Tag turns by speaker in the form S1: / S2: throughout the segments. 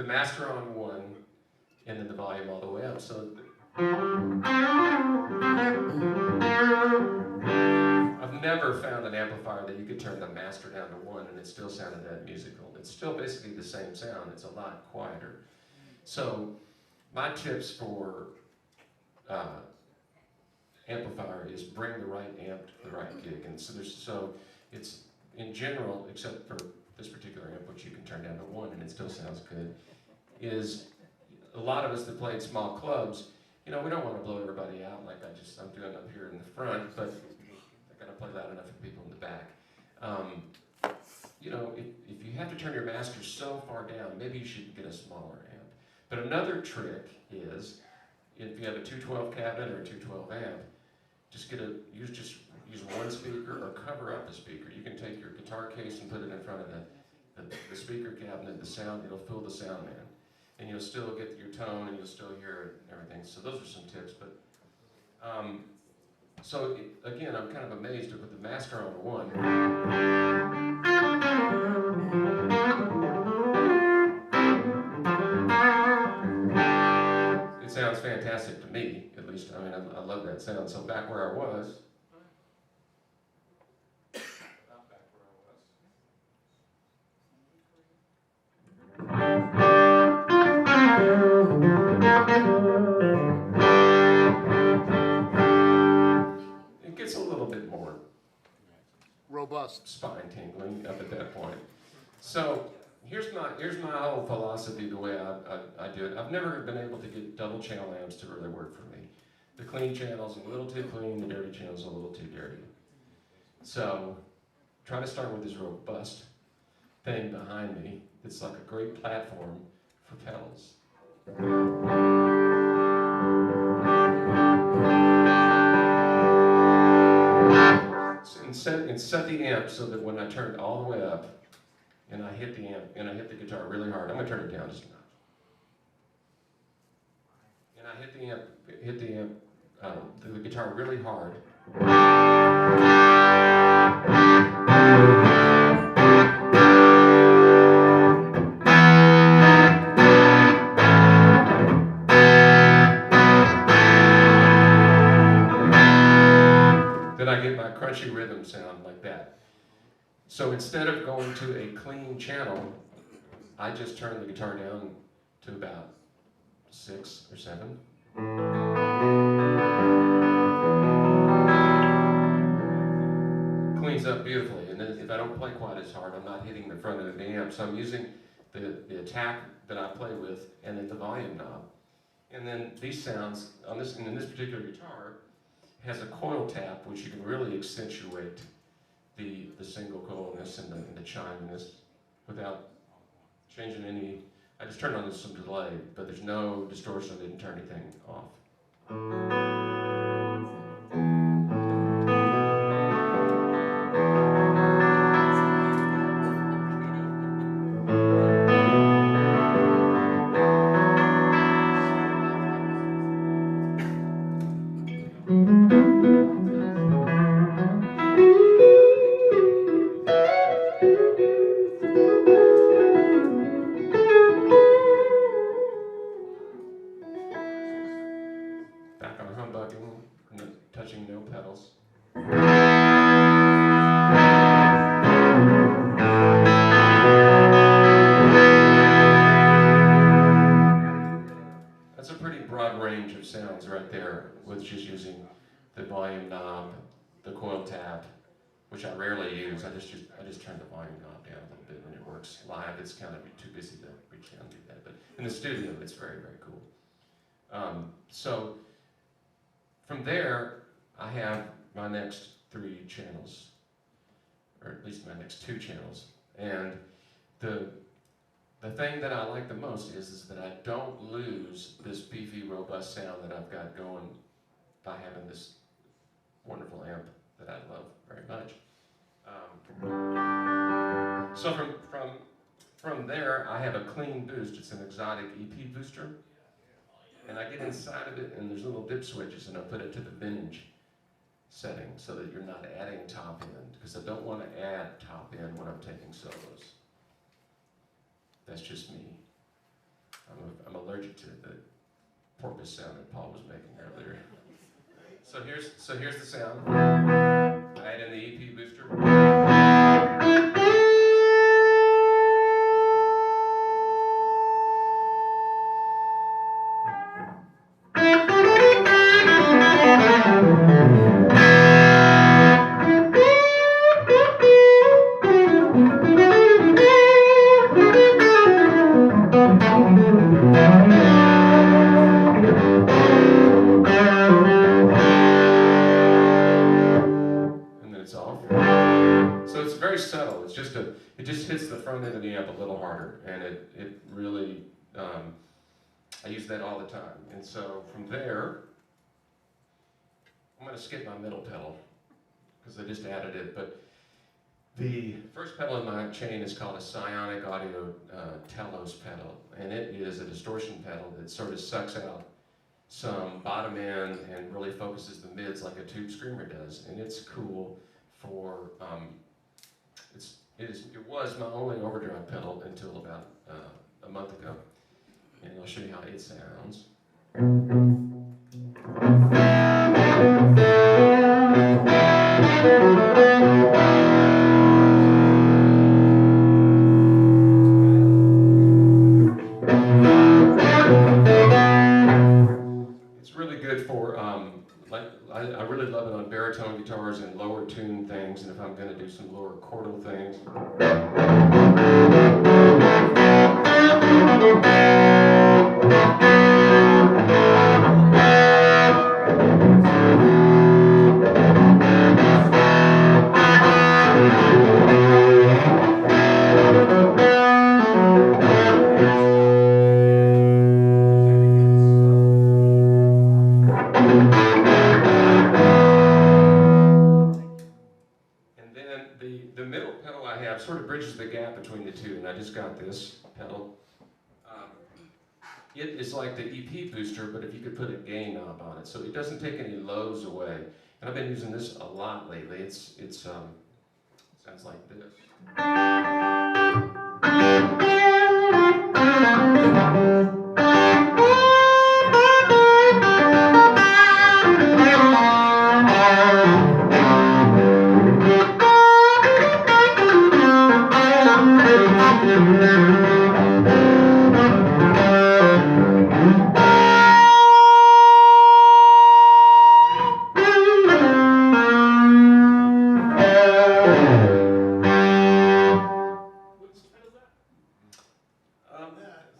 S1: master on 1, and then the volume all the way up. So I've never found an amplifier that you could turn the master down to 1 and it still sounded that musical. It's still basically the same sound. It's a lot quieter. So my tips for amplifier is bring the right amp to the right gig. And so it's in general, except for this particular amp, which you can turn down to 1 and it still sounds good, is a lot of us that play in small clubs, you know, we don't want to blow everybody out like I'm doing up here in the front, but I gotta play loud enough for people in the back. You know, if you have to turn your master so far down, maybe you should get a smaller amp. But another trick is, if you have a 212 cabinet or a 212 amp, just use one speaker or cover up a speaker. You can take your guitar case and put it in front of the speaker cabinet, the sound, it'll fill the sound man. And you'll still get your tone and you'll still hear it and everything. So those are some tips. But again, I'm kind of amazed with the master on 1. It sounds fantastic to me, at least. I mean, I love that sound. So back where I was. It gets a little bit more
S2: robust,
S1: spine tingling up at that point. So here's my whole philosophy, the way I do it. I've never been able to get double channel amps to really work for me. The clean channel's a little too clean, the dirty channel's a little too dirty. So try to start with this robust thing behind me. It's like a great platform for pedals. And set the amp so that when I turn it all the way up and I hit the amp and I hit the guitar really hard, I'm gonna turn it down just a notch. And I hit the guitar really hard. Then I get my crunchy rhythm sound like that. So instead of going to a clean channel, I just turn the guitar down to about 6 or 7. Cleans up beautifully, and then if I don't play quite as hard, I'm not hitting the front of the amp, so I'm using the attack that I play with and then the volume knob. And then these sounds, in this particular guitar, has a coil tap, which you can really accentuate the single coilness and the chiminess without changing any. I just turned on some delay, but there's no distortion. I didn't turn anything off. Back on humbugging, touching no pedals. That's a pretty broad range of sounds right there with just using the volume knob, the coil tap, which I rarely use. I just turn the volume knob down a little bit when it works. Live, it's kind of too busy to reach down and do that. But in the studio, it's very, very cool. So from there, I have my next 3 channels, or at least my next 2 channels. And the thing that I like the most is that I don't lose this beefy, robust sound that I've got going by having this wonderful amp that I love very much. So from there, I have a clean boost. It's an exotic EP booster. And I get inside of it, and there's little dip switches, and I put it to the vintage setting so that you're not adding top end, because I don't want to add top end when I'm taking solos. That's just me. I'm allergic to the porpoise sound that Paul was making earlier. So here's the sound. I add in the EP booster. So it's very subtle. It just hits the front end of the amp a little harder, and it really, I use that all the time. And so from there, I'm going to skip my middle pedal because I just added it. But the first pedal in my chain is called a Psionic Audio Telos pedal, and it is a distortion pedal that sort of sucks out some bottom end and really focuses the mids like a tube screamer does, and it's cool for it was my only overdrive pedal until about a month ago, and I'll show you how it sounds. It's really good for I really love it on baritone guitars and lower tune things, and if I'm going to do some lower chordal things. The middle pedal I have sort of bridges the gap between the two, and I just got this pedal. It is like the EP booster, but if you could put a gain knob on it, so it doesn't take any lows away. And I've been using this a lot lately. It sounds like this.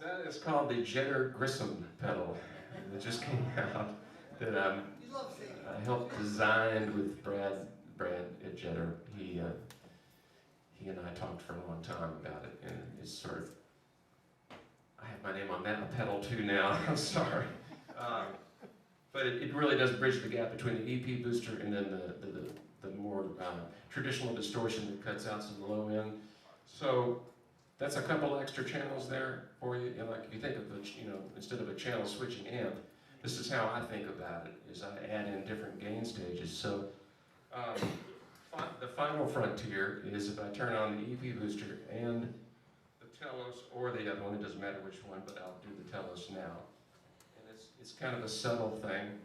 S1: That is called the Grissom pedal that just came out that I helped design with Brad at Jetter. He and I talked for a long time about it, and it's sort of, I have my name on that pedal too now. I'm sorry, but it really does bridge the gap between the EP booster and then the more traditional distortion that cuts out some low end. So that's a couple extra channels there for you. And like if you think of it, instead of a channel switching amp, this is how I think about it, is I add in different gain stages. So the final frontier is if I turn on the EP booster and the Telos or the other one, it doesn't matter which one, but I'll do the Telos now. And it's kind of a subtle thing.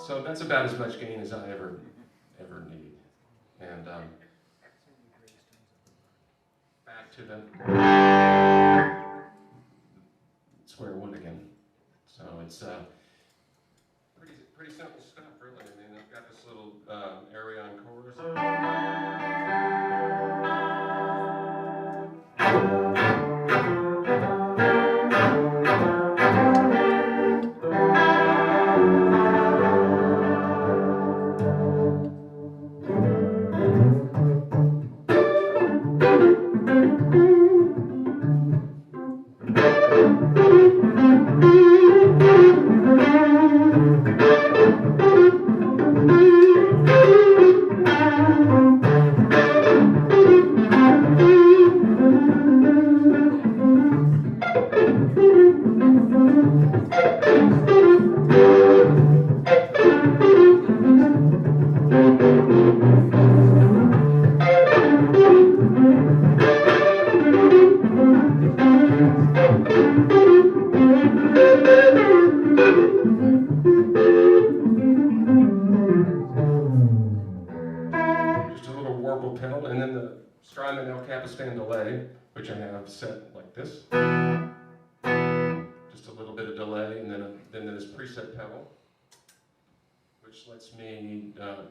S1: So that's about as much gain as I ever need. And back to the square one again. So it's pretty simple stuff, really. I mean, I've got this little area on chorus. warble pedal, and then the Strymon El Capistan delay, which I have set like this. Just a little bit of delay, and then this preset pedal, which lets me, the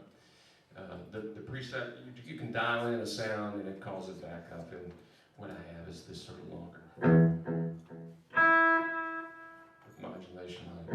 S1: preset, you can dial in a sound and it calls it back up, and what I have is this sort of longer with modulation on it.